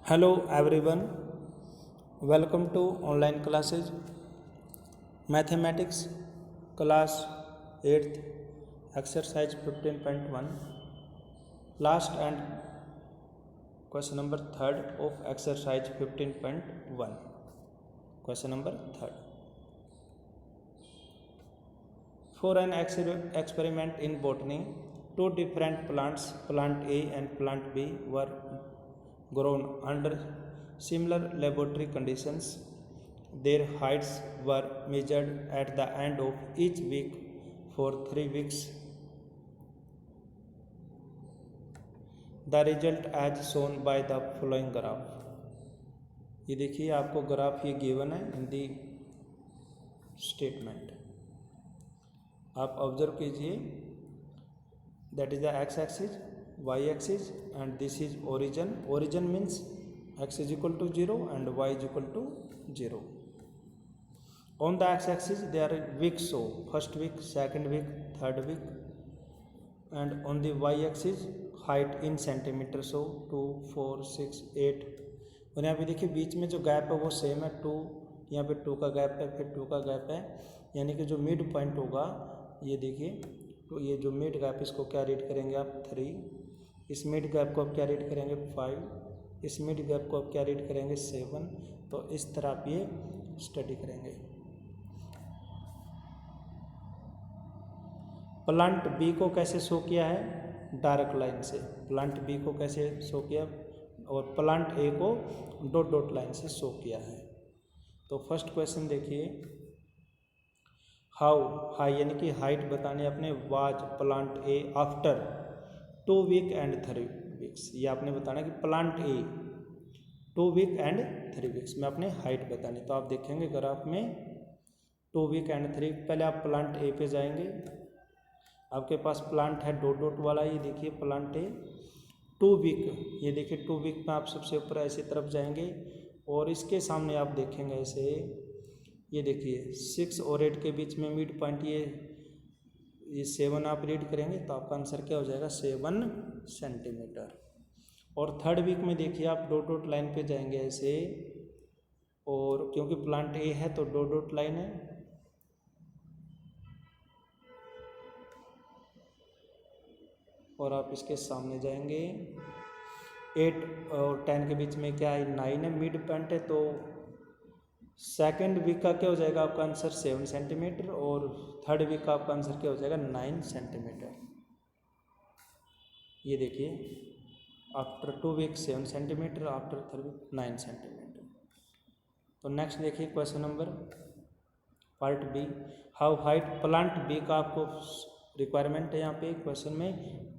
Hello everyone, welcome to online classes mathematics class 8th exercise 15.1 last and question number 3rd of exercise 15.1 question number 3rd. For an experiment in botany, two different plants, plant A and plant B, were grown under similar laboratory conditions. Their heights were measured at the end of each week for 3 weeks. The result as shown by the following graph. ये देखिए आपको graph ये given है in the statement, आप observe कीजिए. That is the X axis, Y axis and this is origin. Origin means x is equal to 0 and y is equal to 0. On the x axis there are weeks, so first week, second week, third week, and on the y axis height in centimeter, so 2, 4, 6, 8. और यहाँ पे देखिए बीच में जो gap है वो same है 2, यहाँ पे 2 का गैप है, फिर 2 का गैप है, यानी कि जो मिड पॉइंट होगा ये देखिए, तो ये जो मिड गैप इसको क्या रीड करेंगे आप 3, इस मिड गैप को आप क्या रीड करेंगे 5, इस मिड गैप को आप क्या रीड करेंगे 7. तो इस तरह आप ये स्टडी करेंगे. प्लांट बी को कैसे शो किया है डार्क लाइन से, प्लांट बी को कैसे शो किया, और प्लांट ए को डॉट डॉट लाइन से शो किया है. तो फर्स्ट क्वेश्चन देखिए, हाउ हाई यानी कि हाइट बताने अपने was plant A after 2 week and 3 weeks. ये आपने बताना कि plant A 2 week and 3 weeks में आपने हाइट बतानी. तो आप देखेंगे ग्राफ में 2 वीक एंड 3. पहले आप प्लांट ए पे जाएंगे, आपके पास प्लांट है डॉट डॉट वाला, ये देखिए प्लांट ए 2 वीक, ये देखिए 2 वीक में आप सबसे ऊपर ऐसी तरफ जाएंगे और इसके सामने आप देखेंगे ऐसे, ये देखिए 6 और 8 के बीच में मिड पॉइंट ये 7 आप रीड करेंगे तो आपका आंसर क्या हो जाएगा 7 सेंटीमीटर. और थर्ड वीक में देखिए आप डॉट डॉट लाइन पे जाएंगे ऐसे, और क्योंकि प्लांट ए है तो डॉट डॉट लाइन है, और आप इसके सामने जाएंगे 8 और 10 के बीच में क्या है 9 है, मिड पॉइंट है. तो सेकेंड वीक का क्या हो जाएगा आपका आंसर 7 सेंटीमीटर, और थर्ड वीक का आपका आंसर क्या हो जाएगा 9 सेंटीमीटर. ये देखिए after 2 week 7 centimetre, after third week 9 centimetre. तो नेक्स्ट देखिए question number part B, how height plant B का आपको रिक्वायरमेंट है यहाँ पे क्वेश्चन में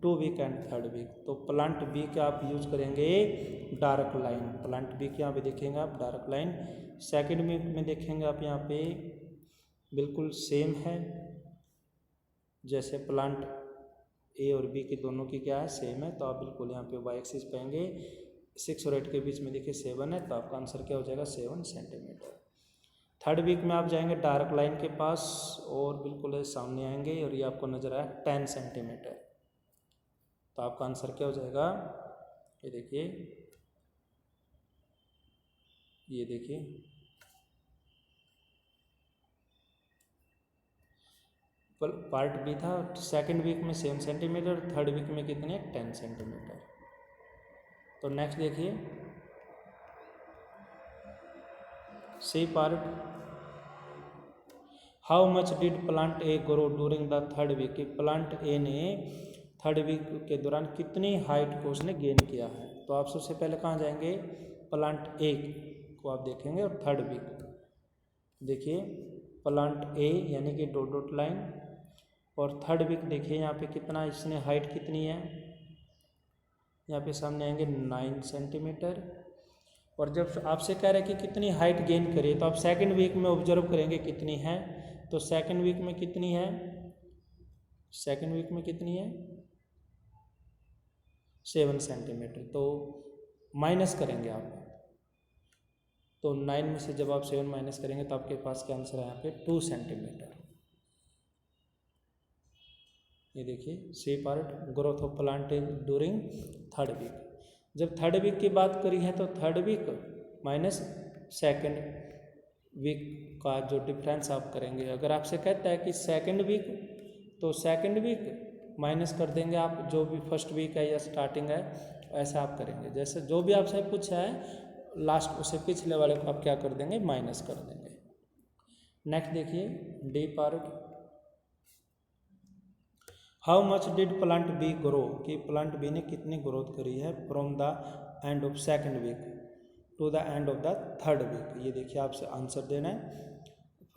2 वीक एंड थर्ड वीक. तो प्लांट बी का आप यूज करेंगे डार्क लाइन, प्लांट बी के यहाँ पे देखेंगे आप डार्क लाइन. सेकेंड वीक में देखेंगे आप यहाँ पे बिल्कुल सेम है, जैसे प्लांट ए और बी की दोनों की क्या है सेम है, तो आप बिल्कुल यहाँ पे वाई एक्सिस पाएंगे 6 और 8 के बीच में देखिए 7 है, तो आपका आंसर क्या हो जाएगा 7 सेंटीमीटर. थर्ड वीक में आप जाएंगे डार्क लाइन के पास और बिल्कुल सामने आएंगे और ये आपको नजर आया 10 सेंटीमीटर, तो आपका आंसर क्या हो जाएगा, ये देखिए, ये देखिए पार्ट बी था. सेकेंड वीक में 7 सेंटीमीटर, थर्ड वीक में कितने 10 सेंटीमीटर. तो नेक्स्ट देखिए C part, how much did plant A grow during the third week. Plant A ने थर्ड वीक के दौरान कितनी हाइट को उसने गेन किया है. तो आप सबसे पहले कहाँ जाएंगे प्लांट ए को आप देखेंगे, और थर्ड वीक देखिए प्लांट ए यानी कि डॉट डॉट लाइन, और थर्ड वीक देखिए यहाँ पे कितना इसने हाइट कितनी है, यहाँ पे सामने आएंगे 9 सेंटीमीटर. और जब आपसे कह रहे हैं कि कितनी हाइट गेन करिए, तो आप सेकंड वीक में ऑब्जर्व करेंगे कितनी है. तो सेकंड वीक में कितनी है, सेकंड वीक में कितनी है 7 सेंटीमीटर. तो माइनस करेंगे आप, तो 9 में से जब आप 7 माइनस करेंगे तो आपके पास क्या आंसर है यहाँ पे 2 सेंटीमीटर. ये देखिए C part, growth of plant during third week. जब थर्ड वीक की बात करी है तो third week minus second week का जो डिफरेंस आप करेंगे। अगर आपसे कहता है कि सेकेंड वीक, तो सेकेंड वीक माइनस कर देंगे आप जो भी फर्स्ट वीक है या स्टार्टिंग है, ऐसा आप करेंगे। जैसे जो भी आपसे पूछा है लास्ट उसे पिछले वाले को आप क्या कर देंगे, माइनस कर देंगे। नेक्स्ट देखिए D part, how much did plant B grow, कि प्लांट बी ने कितनी ग्रोथ करी है from the end of second week to the end of the third week. ये देखिए आपसे आंसर देना है,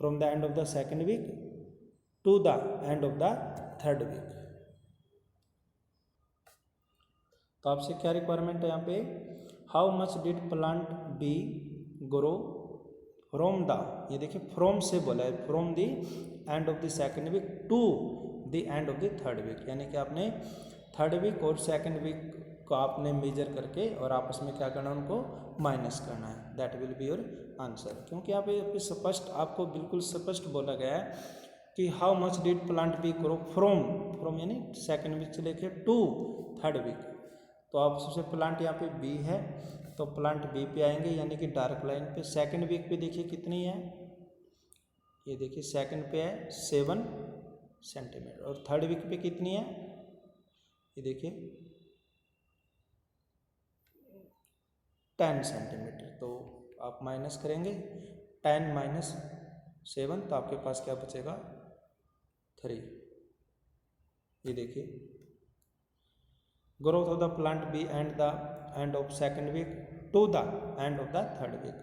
from the end of the second week to the end of the third week. तो आपसे क्या रिक्वायरमेंट है यहाँ पे, how much did plant B grow from the, ये देखिए फ्रॉम से बोला है, from the end of the second week to the end of the third week, यानी कि आपने थर्ड वीक और सेकेंड वीक को आपने मेजर करके और आपस में क्या करना है, उनको माइनस करना है। That will be your answer. क्योंकि यहाँ पे स्पष्ट आपको बिल्कुल स्पष्ट बोला गया है कि how much did plant B grow from, from यानी सेकेंड वीक से लेके टू थर्ड वीक। तो आप सबसे प्लांट यहाँ पे बी है तो प्लांट बी पे आएंगे, यानी कि डार्क लाइन पे। सेकेंड वीक पे देखिए कितनी है, ये देखिए सेकेंड पे है 7 सेंटीमीटर, और थर्ड वीक पे कितनी है, ये देखिए 10 सेंटीमीटर। तो आप माइनस करेंगे 10 माइनस 7, तो आपके पास क्या बचेगा 3। ये देखिए growth of the plant B and the end of second week to the end of the third week.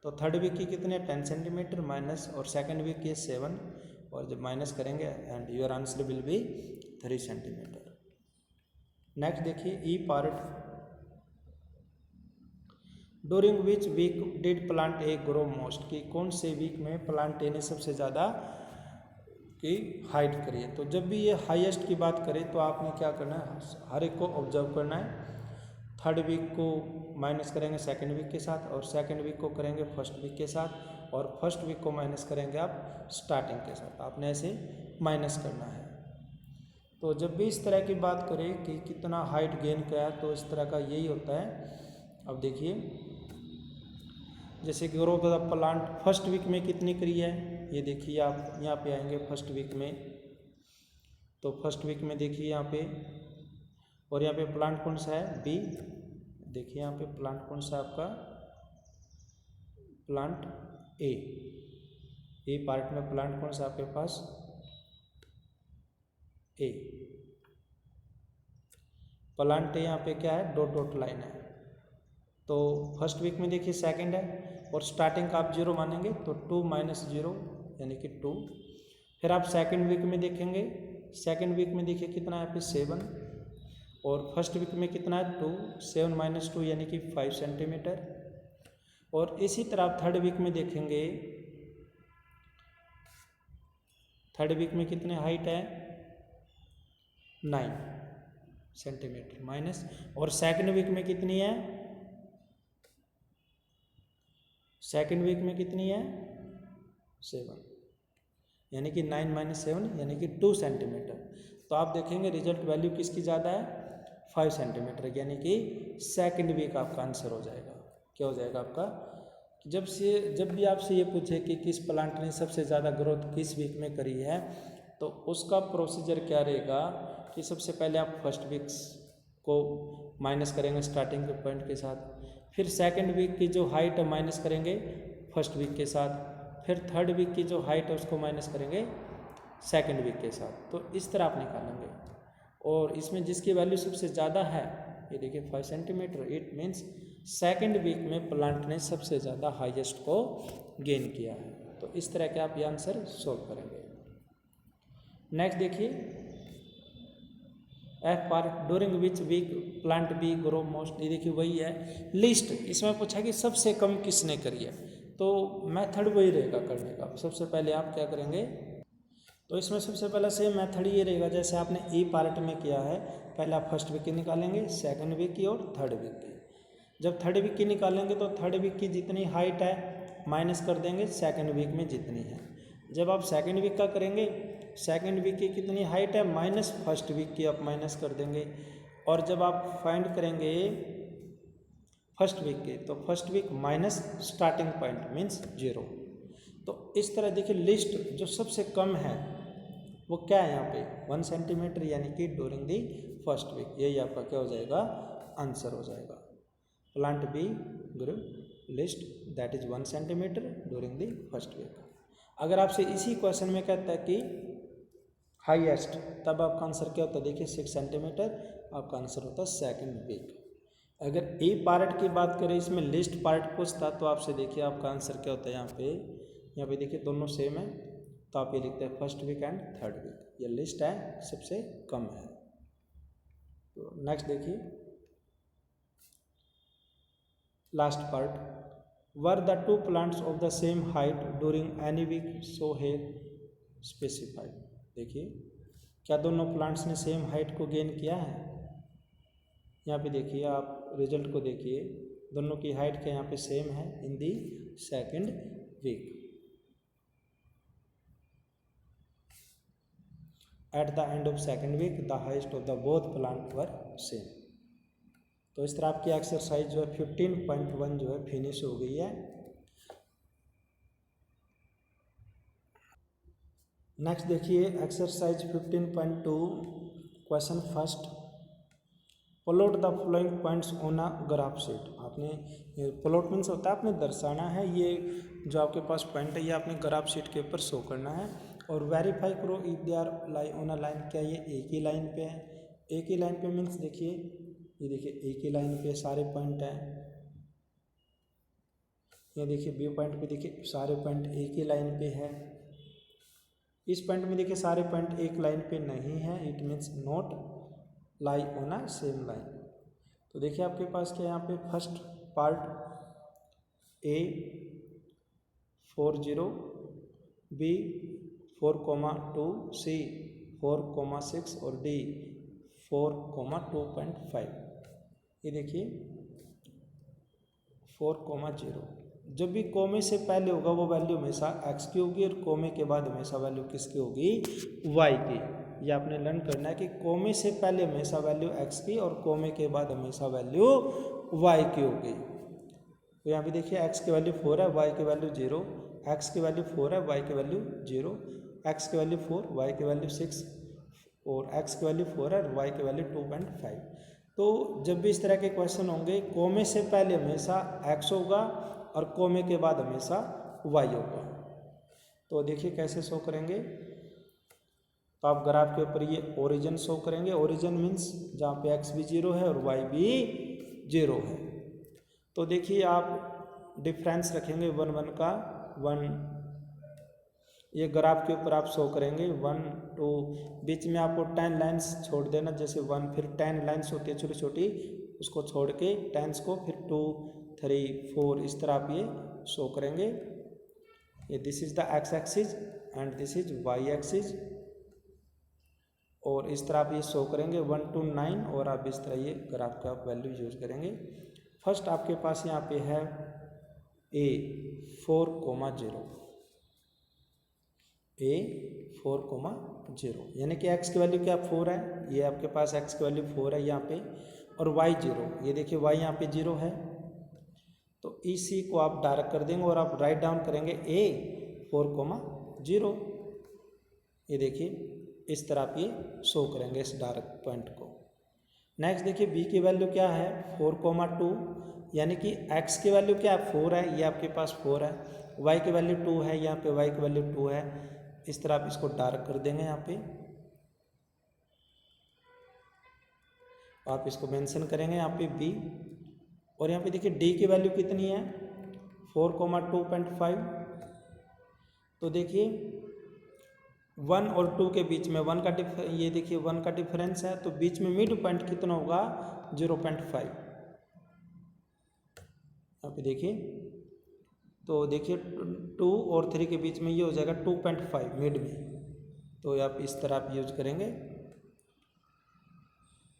तो थर्ड वीक की कितने 10 सेंटीमीटर माइनस, और सेकेंड वीक की 7, और जब माइनस करेंगे and your answer will be 3 centimetre. Next देखिए E part, during which week did plant A grow most, कि कौन से वीक में प्लांट ए ने सबसे ज़्यादा की हाइट करी है। तो जब भी ये हाईएस्ट की बात करें तो आपने क्या करना है, हर एक को ऑब्जर्व करना है। थर्ड वीक को माइनस करेंगे सेकेंड वीक के साथ, और सेकेंड वीक को करेंगे फर्स्ट वीक के साथ, और फर्स्ट वीक को माइनस करेंगे आप स्टार्टिंग के साथ। आपने ऐसे माइनस करना है। तो जब भी इस तरह की बात करें कि कितना हाइट गेन किया, तो इस तरह का यही होता है। अब देखिए जैसे कि growth of the plant first week में कितनी करी है, ये देखिए आप यहाँ पे आएंगे फर्स्ट वीक में, तो फर्स्ट वीक में देखिए यहाँ पे, और यहाँ पे प्लांट कौन सा है बी, देखिए यहाँ पे प्लांट कौन सा आपका प्लांट ए पार्ट में प्लांट कौन सा आपके पास ए, प्लांट ए यहाँ पे क्या है डॉट डॉट लाइन है। तो फर्स्ट वीक में देखिए सेकंड है, और स्टार्टिंग का आप 0 मानेंगे तो 2 माइनस 0 यानी कि 2। फिर आप सेकंड वीक में देखेंगे, सेकंड वीक में देखिए कितना है यहाँ पे 7, और फर्स्ट वीक में कितना है 2, 7 माइनस 2 यानी कि 5 सेंटीमीटर। और इसी तरह आप थर्ड वीक में देखेंगे, थर्ड वीक में कितने हाइट है 9 सेंटीमीटर माइनस, और सेकंड वीक में कितनी है, सेकंड वीक में कितनी है 7, यानी कि 9 माइनस 7 यानी कि 2 सेंटीमीटर। तो आप देखेंगे रिजल्ट वैल्यू किसकी ज़्यादा है 5 सेंटीमीटर, यानी कि सेकंड वीक आपका आंसर हो जाएगा। क्या हो जाएगा आपका, जब भी आपसे ये पूछे कि किस प्लांट ने सबसे ज़्यादा ग्रोथ किस वीक में करी है, तो उसका प्रोसीजर क्या रहेगा कि सबसे पहले आप फर्स्ट वीक को माइनस करेंगे स्टार्टिंग के पॉइंट के साथ, फिर सेकंड वीक की जो हाइट है माइनस करेंगे फर्स्ट वीक के साथ, फिर थर्ड वीक की जो हाइट है उसको माइनस करेंगे सेकंड वीक के साथ। तो इस तरह आप निकालेंगे, और इसमें जिसकी वैल्यू सबसे ज़्यादा है ये देखिए 5 centimetre, it means second week में प्लांट ने सबसे ज़्यादा हाईएस्ट को गेन किया है। तो इस तरह के आप ये आंसर सोल्व करेंगे। नेक्स्ट देखिए F part, during which week plant B grow most, ये देखिए वही है लिस्ट। इसमें पूछा कि सबसे कम किसने करी है, तो मेथड वही रहेगा करने का। सबसे पहले आप क्या करेंगे, तो इसमें सबसे पहला सेम मेथड ये रहेगा जैसे आपने ई पार्ट में किया है। पहले आप फर्स्ट वीक की निकालेंगे, सेकंड वीक की और थर्ड वीक की। जब थर्ड वीक की निकालेंगे तो थर्ड वीक की जितनी हाइट है माइनस कर देंगे सेकंड वीक में जितनी है। जब आप सेकंड वीक का करेंगे, सेकंड वीक की कितनी हाइट है माइनस फर्स्ट वीक की आप माइनस कर देंगे। और जब आप फाइंड करेंगे फर्स्ट वीक के, तो first week minus starting point means 0। तो इस तरह देखिए लिस्ट जो सबसे कम है वो क्या है यहाँ पे 1 सेंटीमीटर, यानी कि ड्यूरिंग दी फर्स्ट वीक। यही आपका क्या हो जाएगा, आंसर हो जाएगा। Plant B grew least that is 1 centimetre during the first week. अगर आपसे इसी क्वेश्चन में कहता है कि हाईएस्ट, तब आपका आंसर क्या होता है, देखिए 6 सेंटीमीटर, आपका आंसर होता है सेकंड वीक। अगर ए पार्ट की बात करें, इसमें लिस्ट पार्ट पूछता तो आपसे देखिए आपका आंसर क्या होता है, यहाँ पे देखिए दोनों सेम है, तो आप ये लिखते हैं first week and third week. ये लिस्ट है सबसे कम है। तो नेक्स्ट देखिए last part, were the two plants of the same height during any week so here specified. देखिए क्या दोनों प्लांट्स ने सेम हाइट को गेन किया है। यहाँ पे देखिए आप रिजल्ट को देखिए, दोनों की हाइट क्या यहाँ पे सेम है in the second week. At the end of second week the highest of the both plant were same. तो इस तरह आपकी एक्सरसाइज जो है 15.1 जो है फिनिश हो गई है। नेक्स्ट देखिए exercise 15.2 question first, plot the following points on a graph sheet. आपने प्लॉट मीन्स होता है आपने दर्शाना है, ये जो आपके पास पॉइंट है ये आपने ग्राफ शीट के ऊपर शो करना है। और वेरीफाई करो if they are on a line, क्या ये एक ही लाइन पे है। एक ही लाइन पे मीन्स देखिए ये देखिए एक ही लाइन पे सारे पॉइंट हैं। ये देखिए बी पॉइंट पे देखिए सारे पॉइंट एक ही लाइन पे है। इस पॉइंट में देखिए सारे पॉइंट एक लाइन पे नहीं है, it means not lie on a same line. तो देखिए आपके पास क्या यहाँ पे फर्स्ट पार्ट ए 4 0, बी 4,2, सी 4,6 और डी 4,2.5। ये देखिए 4,0। जब भी कोमे से पहले होगा वो वैल्यू हमेशा एक्स की होगी, और कोमे के बाद हमेशा वैल्यू किसकी होगी, वाई की। ये आपने लर्न करना है कि कोमे से पहले हमेशा वैल्यू एक्स की और कोमे के बाद हमेशा वैल्यू वाई की होगी। तो यहाँ पे देखिए एक्स की वैल्यू 4 है, वाई की वैल्यू 0, एक्स की वैल्यू 4 है, वाई की वैल्यू 0, एक्स की वैल्यू 4, वाई की वैल्यू 6, और एक्स की वैल्यू 4 है और वाई की वैल्यू 2.5। तो जब भी इस तरह के क्वेश्चन होंगे कोमे से पहले हमेशा एक्स होगा और कोमे के बाद हमेशा वाई होगा। तो देखिए कैसे शो करेंगे, तो आप ग्राफ के ऊपर ये ओरिजिन शो करेंगे। ओरिजिन मीन्स जहाँ पे एक्स भी 0 है और वाई भी 0 है। तो देखिए आप डिफरेंस रखेंगे 1 1 का 1, ये ग्राफ के ऊपर आप शो करेंगे 1 2, बीच में आपको 10 लाइन्स छोड़ देना, जैसे 1 फिर 10 लाइन्स होती है छोटी छोटी, उसको छोड़ के 10 को फिर 2 3 4 इस तरह आप ये शो करेंगे। ये this is the X axis and this is Y axis, और इस तरह आप ये शो करेंगे 1 to 9, और आप इस तरह ये ग्राफ का आप वैल्यू यूज करेंगे। फर्स्ट आपके पास यहाँ पे है ए 4,0, ए 4,0, यानी कि एक्स की वैल्यू क्या 4 है, ये आपके पास एक्स की वैल्यू 4 है यहाँ पे, और वाई 0, ये देखिए वाई यहाँ पे 0 है। तो इसी को आप डायरेक्ट कर देंगे और आप राइट डाउन करेंगे ए 4,0, ये देखिए इस तरह आप ये शो करेंगे इस डायरेक्ट पॉइंट को। नेक्स्ट देखिए बी की वैल्यू क्या है 4,2, यानी कि एक्स की वैल्यू क्या है 4 है, ये आपके पास 4 है, वाई की वैल्यू 2 है, यहाँ पे वाई की वैल्यू 2 है। इस तरह आप इसको डार्क कर देंगे यहाँ पे, आप इसको मेंशन करेंगे यहाँ पे बी, और यहाँ पे देखिए डी की वैल्यू कितनी है 4,2.5। तो देखिए 1 और 2 के बीच में 1 का ये देखिए 1 का डिफरेंस है, तो बीच में मिड पॉइंट कितना होगा 0.5। यहाँ पे देखिए, तो देखिए 2 और 3 के बीच में ये हो जाएगा 2.5 मिड में। तो आप इस तरह आप यूज करेंगे,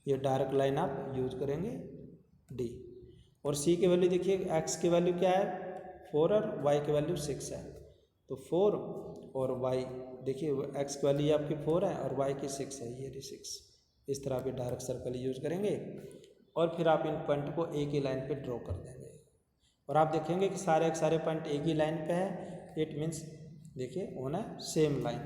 ये डार्क लाइन आप यूज करेंगे डी। और सी की वैल्यू देखिए एक्स की वैल्यू क्या है 4 और वाई की वैल्यू 6 है, तो 4 और वाई देखिए एक्स की वैल्यू आपकी 4 है और वाई की 6 है, ये 6। इस तरह आप डार्क सर्कल यूज करेंगे और फिर आप इन पॉइंट को एक ही लाइन पे ड्रॉ कर देंगे और आप देखेंगे कि सारे के सारे पॉइंट एक ही लाइन पे है। इट मीन्स देखिए ऑन अ सेम लाइन।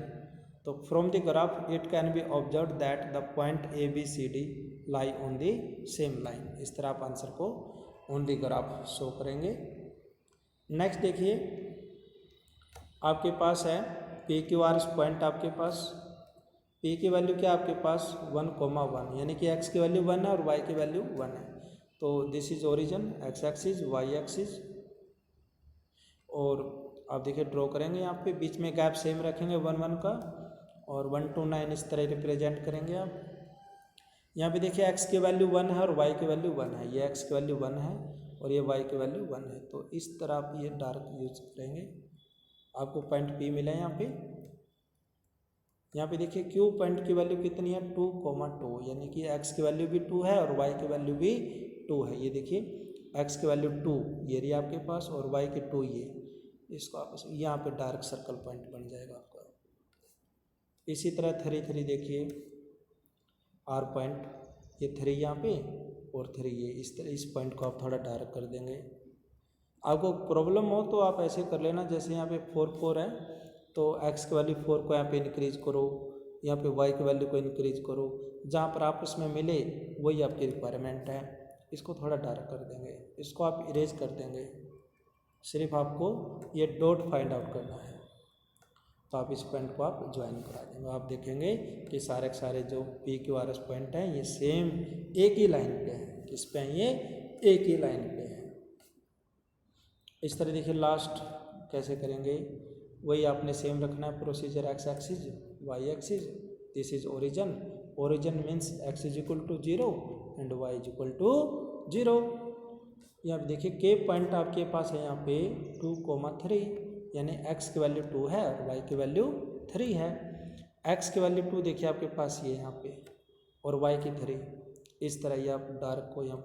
तो from the graph it can be observe that the point ABCD lie on the same line. इस तरह आप आंसर को ऑन द ग्राफ शो करेंगे। नेक्स्ट देखिए आपके पास है PQR पॉइंट। आपके पास P की वैल्यू क्या आपके पास 1,1 यानी कि x की वैल्यू 1 है और y की वैल्यू 1 है। तो this is origin x axis y axis और आप देखिए ड्रॉ करेंगे यहाँ पे बीच में गैप सेम रखेंगे 1 1 का और 1 to 9 इस तरह रिप्रेजेंट करेंगे आप। यहाँ पे देखिए x की वैल्यू 1 है और y की वैल्यू 1 है। ये x की वैल्यू 1 है और ये y की वैल्यू 1 है। तो इस तरह आप ये डार्क यूज करेंगे। आपको पॉइंट P मिला है यहाँ पे देखिए Q पॉइंट की वैल्यू कितनी है 2,2 यानी कि x की वैल्यू भी 2 है और y की वैल्यू भी 2 है। ये देखिए x की वैल्यू 2 ये रही आपके पास और y की 2 ये। इसको आप यहाँ पे डार्क सर्कल पॉइंट बन जाएगा आपका। इसी तरह 3 3 देखिए R पॉइंट ये 3 यहाँ पे और 3 ये। इस तरह इस पॉइंट को आप थोड़ा डार्क कर देंगे। आपको प्रॉब्लम हो तो आप ऐसे कर लेना जैसे यहाँ पे 4 4 है तो x की वैल्यू 4 को यहाँ पे इंक्रीज करो, यहाँ पे y की वैल्यू को इंक्रीज करो। जहाँ पर आपस में मिले वही आपकी रिक्वायरमेंट है। इसको थोड़ा डार्क कर देंगे, इसको आप इरेज कर देंगे। सिर्फ आपको ये डॉट फाइंड आउट करना है तो आप इस पॉइंट को आप ज्वाइन करा देंगे। आप देखेंगे कि सारे के सारे जो PQRS पॉइंट हैं ये सेम एक ही लाइन पे हैं। किस पे हैं? ये एक ही लाइन पे है। इस तरह देखिए लास्ट कैसे करेंगे, वही आपने सेम रखना है procedure. x axis y axis, this is origin. Origin means x is equal to 0 and y is equal to 0। यहाँ देखिए के पॉइंट आपके पास है यहाँ पे 2,3 यानी x की वैल्यू 2 है और y की वैल्यू 3 है। x की वैल्यू 2 देखिए आपके पास ये यहाँ पे और y की 3। इस तरह ये आप डार्क को यहाँ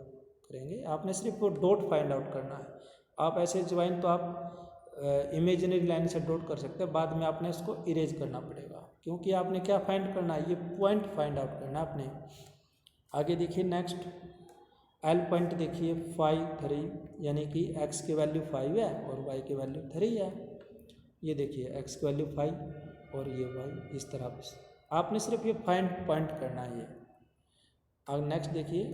करेंगे। आपने सिर्फ वो डॉट फाइंड आउट करना है। आप ऐसे ज्वाइन तो आप इमेजिनरी लाइन से डॉट कर सकते हैं, बाद में आपने इसको इरेज करना पड़ेगा क्योंकि आपने क्या फाइंड करना है, ये पॉइंट फाइंड आउट करना है आपने। आगे देखिए नेक्स्ट L पॉइंट देखिए 5 3 यानी कि x की वैल्यू 5 है और y की वैल्यू 3 है। ये देखिए x की वैल्यू 5 और ये y। इस तरह आपने सिर्फ ये फाइंड पॉइंट करना है ये। अब नेक्स्ट देखिए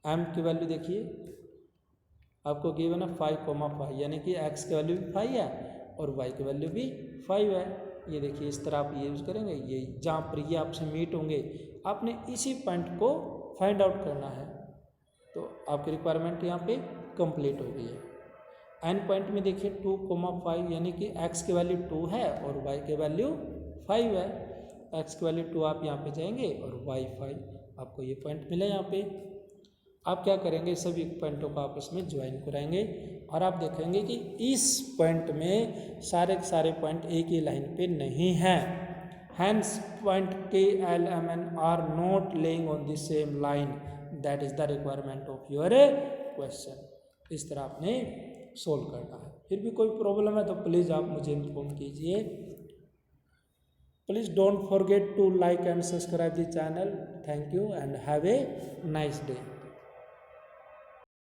m की वैल्यू देखिए आपको गिवन है 5,5 यानी कि x की वैल्यू भी 5 है और y की वैल्यू भी 5 है। ये देखिए इस तरह आप ये यूज़ करेंगे। ये जहाँ पर ये आपसे मीट होंगे आपने इसी पॉइंट को फाइंड आउट करना है। तो आपकी रिक्वायरमेंट यहाँ पे कंप्लीट हो गई है। एन पॉइंट में देखिए 2,5 यानी कि x की वैल्यू 2 है और y की वैल्यू 5 है। x की वैल्यू 2 आप यहाँ पे जाएंगे और y 5। आपको ये पॉइंट मिला यहाँ पे। आप क्या करेंगे, सभी पॉइंटों को आपस में ज्वाइन कराएंगे और आप देखेंगे कि इस पॉइंट में सारे के सारे पॉइंट एक ही लाइन पे नहीं हैं। Hence point K L M N are not laying on the same line. That is the requirement of your question. इस तरह आपने सोल्व करना है। फिर भी कोई प्रॉब्लम है तो प्लीज़ आप मुझे इन्फॉर्म कीजिए। Please don't forget to like and subscribe the channel. Thank you and have a nice day.